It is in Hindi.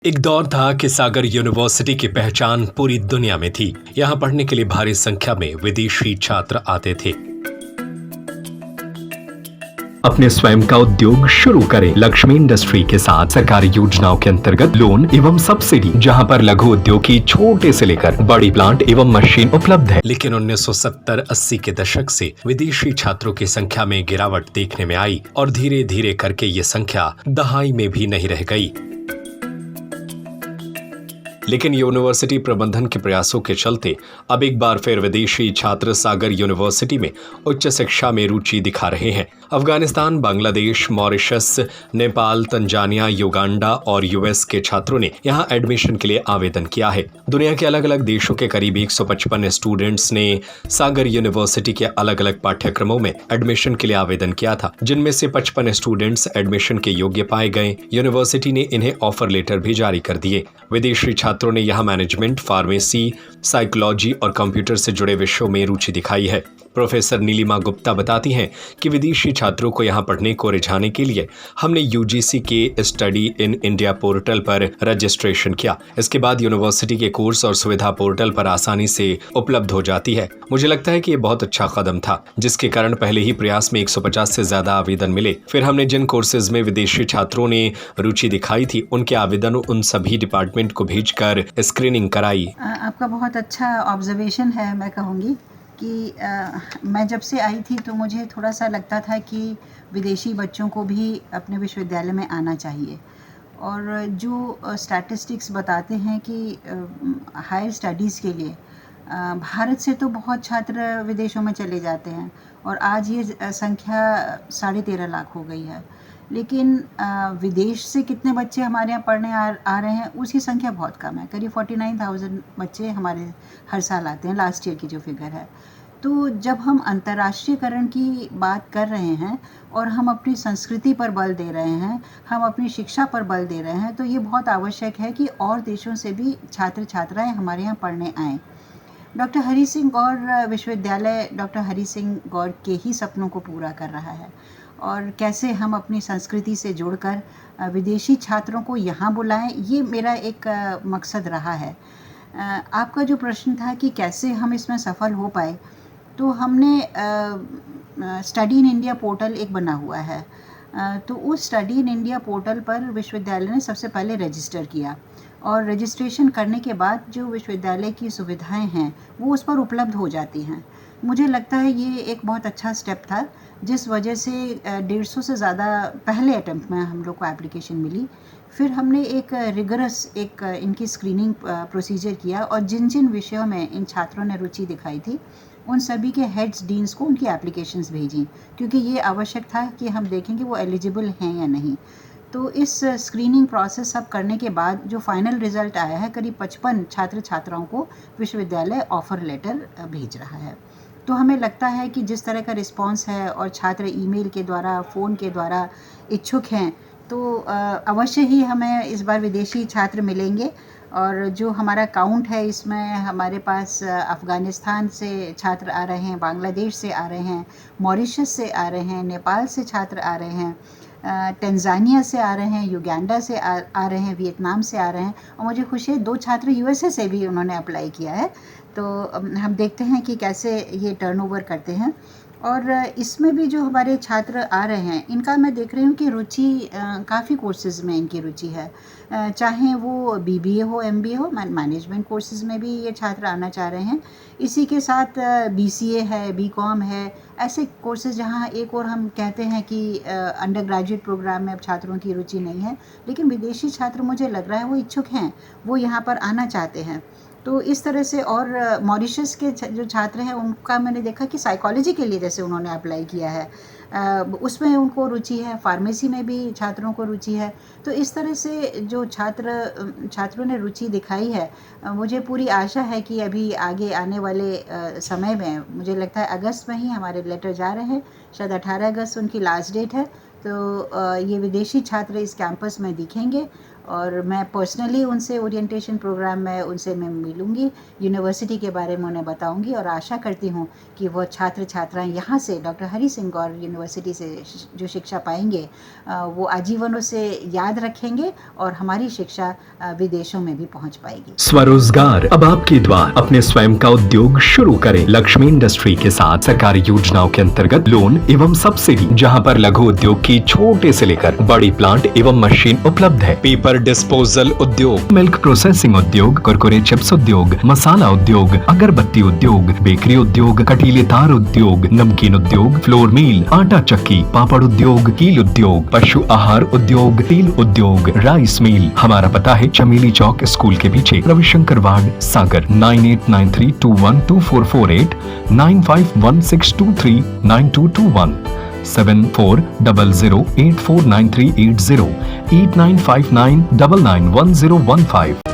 एक दौर था कि सागर यूनिवर्सिटी की पहचान पूरी दुनिया में थी। यहाँ पढ़ने के लिए भारी संख्या में विदेशी छात्र आते थे। अपने स्वयं का उद्योग शुरू करें लक्ष्मी इंडस्ट्री के साथ। सरकारी योजनाओं के अंतर्गत लोन एवं सब्सिडी, जहां पर लघु उद्योग की छोटे से लेकर बड़ी प्लांट एवं मशीन उपलब्ध है। लेकिन 1970-80 के दशक से विदेशी छात्रों की संख्या में गिरावट देखने में आई और धीरे धीरे करके ये संख्या दहाई में भी नहीं रह गई। लेकिन यूनिवर्सिटी प्रबंधन के प्रयासों के चलते अब एक बार फिर विदेशी छात्र सागर यूनिवर्सिटी में उच्च शिक्षा में रुचि दिखा रहे हैं। Afghanistan, Bangladesh, Mauritius, Nepal, Tanzania, Uganda और यूएस के छात्रों ने यहां एडमिशन के लिए आवेदन किया है। दुनिया के अलग अलग देशों के करीब 155 स्टूडेंट्स ने सागर यूनिवर्सिटी के अलग अलग पाठ्यक्रमों में एडमिशन के लिए आवेदन किया था, जिनमें से 55 स्टूडेंट्स एडमिशन के योग्य पाए गए। यूनिवर्सिटी ने इन्हें ऑफर लेटर भी जारी कर दिए। विदेशी छात्रों ने यहाँ मैनेजमेंट, फार्मेसी, साइकोलॉजी और कंप्यूटर से जुड़े विषयों में रुचि दिखाई है। प्रोफेसर नीलिमा गुप्ता बताती हैं कि विदेशी छात्रों को यहाँ पढ़ने को रिझाने के लिए हमने यूजीसी के स्टडी इन इंडिया पोर्टल पर रजिस्ट्रेशन किया। इसके बाद यूनिवर्सिटी के कोर्स और सुविधा पोर्टल पर आसानी से उपलब्ध हो जाती है। मुझे लगता है कि ये बहुत अच्छा कदम था, जिसके कारण पहले ही प्रयास में 150 से ज्यादा आवेदन मिले। फिर हमने जिन कोर्सेज में विदेशी छात्रों ने रुचि दिखाई थी, उनके आवेदन उन सभी डिपार्टमेंट को भेजकर स्क्रीनिंग कराई। आपका बहुत अच्छा ऑब्जर्वेशन है। मैं कहूँगी कि मैं जब से आई थी तो मुझे थोड़ा सा लगता था कि विदेशी बच्चों को भी अपने विश्वविद्यालय में आना चाहिए। और जो स्टैटिस्टिक्स बताते हैं कि हायर स्टडीज़ के लिए भारत से तो बहुत छात्र विदेशों में चले जाते हैं और आज ये संख्या 13.5 लाख हो गई है। लेकिन विदेश से कितने बच्चे हमारे यहाँ पढ़ने आ रहे हैं, उसकी संख्या बहुत कम है। करीब 49,000 बच्चे हमारे हर साल आते हैं, लास्ट ईयर की जो फिगर है। तो जब हम अंतर्राष्ट्रीयकरण की बात कर रहे हैं और हम अपनी संस्कृति पर बल दे रहे हैं, हम अपनी शिक्षा पर बल दे रहे हैं, तो ये बहुत आवश्यक है कि और देशों से भी छात्र छात्राएँ हमारे यहाँ पढ़ने आएँ। डॉक्टर हरि सिंह गौर विश्वविद्यालय डॉक्टर हरि सिंह गौर के ही सपनों को पूरा कर रहा है। और कैसे हम अपनी संस्कृति से जुड़कर विदेशी छात्रों को यहाँ बुलाएं, ये मेरा एक मकसद रहा है। आपका जो प्रश्न था कि कैसे हम इसमें सफल हो पाए, तो हमने स्टडी इन इंडिया पोर्टल एक बना हुआ है। तो उस स्टडी इन इंडिया पोर्टल पर विश्वविद्यालय ने सबसे पहले रजिस्टर किया और रजिस्ट्रेशन करने के बाद जो विश्वविद्यालय की सुविधाएं हैं वो उस पर उपलब्ध हो जाती हैं। मुझे लगता है ये एक बहुत अच्छा स्टेप था, जिस वजह से 150 से ज़्यादा पहले अटेम्प्ट में हम लोग को एप्लीकेशन मिली। फिर हमने एक रिगरस इनकी स्क्रीनिंग प्रोसीजर किया और जिन जिन विषयों में इन छात्रों ने रुचि दिखाई थी उन सभी के हेड्स डीन्स को उनकी एप्लीकेशंस भेजी, क्योंकि ये आवश्यक था कि हम देखें कि वो एलिजिबल हैं या नहीं। तो इस स्क्रीनिंग प्रोसेस सब करने के बाद जो फाइनल रिज़ल्ट आया है, करीब 55 छात्र छात्राओं को विश्वविद्यालय ऑफ़र लेटर भेज रहा है। तो हमें लगता है कि जिस तरह का रिस्पांस है और छात्र ईमेल के द्वारा, फ़ोन के द्वारा इच्छुक हैं, तो अवश्य ही हमें इस बार विदेशी छात्र मिलेंगे। और जो हमारा काउंट है, इसमें हमारे पास अफ़गानिस्तान से छात्र आ रहे हैं, बांग्लादेश से आ रहे हैं, मॉरिशस से आ रहे हैं, नेपाल से छात्र आ रहे हैं, तंजानिया से आ रहे हैं, युगांडा से आ रहे हैं, वियतनाम से आ रहे हैं और मुझे खुशी है 2 छात्र यूएसए से भी उन्होंने अप्लाई किया है। तो हम देखते हैं कि कैसे ये टर्नओवर करते हैं। और इसमें भी जो हमारे छात्र आ रहे हैं, इनका मैं देख रही हूँ कि रुचि काफ़ी कोर्सेज़ में इनकी रुचि है। चाहे वो बीबीए हो, एमबीए हो, मैनेजमेंट कोर्सेज़ में भी ये छात्र आना चाह रहे हैं। इसी के साथ बीसीए है, बीकॉम है, ऐसे कोर्सेज़ जहाँ एक और हम कहते हैं कि अंडर ग्रेजुएट प्रोग्राम में अब छात्रों की रुचि नहीं है, लेकिन विदेशी छात्र मुझे लग रहा है वो इच्छुक हैं, वो यहाँ पर आना चाहते हैं। तो इस तरह से, और मॉरिशस के जो छात्र हैं उनका मैंने देखा कि साइकोलॉजी के लिए जैसे उन्होंने अप्लाई किया है, उसमें उनको रुचि है, फार्मेसी में भी छात्रों को रुचि है। तो इस तरह से जो छात्रों ने रुचि दिखाई है, मुझे पूरी आशा है कि अभी आगे आने वाले समय में, मुझे लगता है अगस्त में ही हमारे लेटर जा रहे हैं, शायद 18 अगस्त उनकी लास्ट डेट है। तो ये विदेशी छात्र इस कैंपस में दिखेंगे और मैं पर्सनली उनसे ओरिएंटेशन प्रोग्राम में उनसे मैं मिलूँगी, यूनिवर्सिटी के बारे में उन्हें बताऊँगी और आशा करती हूँ कि वो छात्र छात्राएं यहाँ से डॉक्टर हरि सिंह गौर यूनिवर्सिटी से जो शिक्षा पाएंगे वो आजीवन उसे याद रखेंगे और हमारी शिक्षा विदेशों में भी पहुँच पाएगी। स्वरोजगार अब आपके द्वार। अपने स्वयं का उद्योग शुरू करें लक्ष्मी इंडस्ट्री के साथ। सरकारी योजनाओं के अंतर्गत लोन एवं सब्सिडी, जहां पर लघु उद्योग की छोटे से लेकर बड़ी प्लांट एवं मशीन उपलब्ध है। पेपर डिस्पोजल उद्योग, मिल्क प्रोसेसिंग उद्योग, कुरकुरे चिप्स उद्योग, मसाला उद्योग, अगरबत्ती उद्योग, बेकरी उद्योग, कटीले तार उद्योग, नमकीन उद्योग, फ्लोर मिल, आटा चक्की, पापड़ उद्योग, कील उद्योग, पशु आहार उद्योग, तेल उद्योग, राइस मिल। हमारा पता है चमेली चौक स्कूल के पीछे, रविशंकर वार्ड, सागर। 9893212448, 9516239221, 7400849380, 8959991015।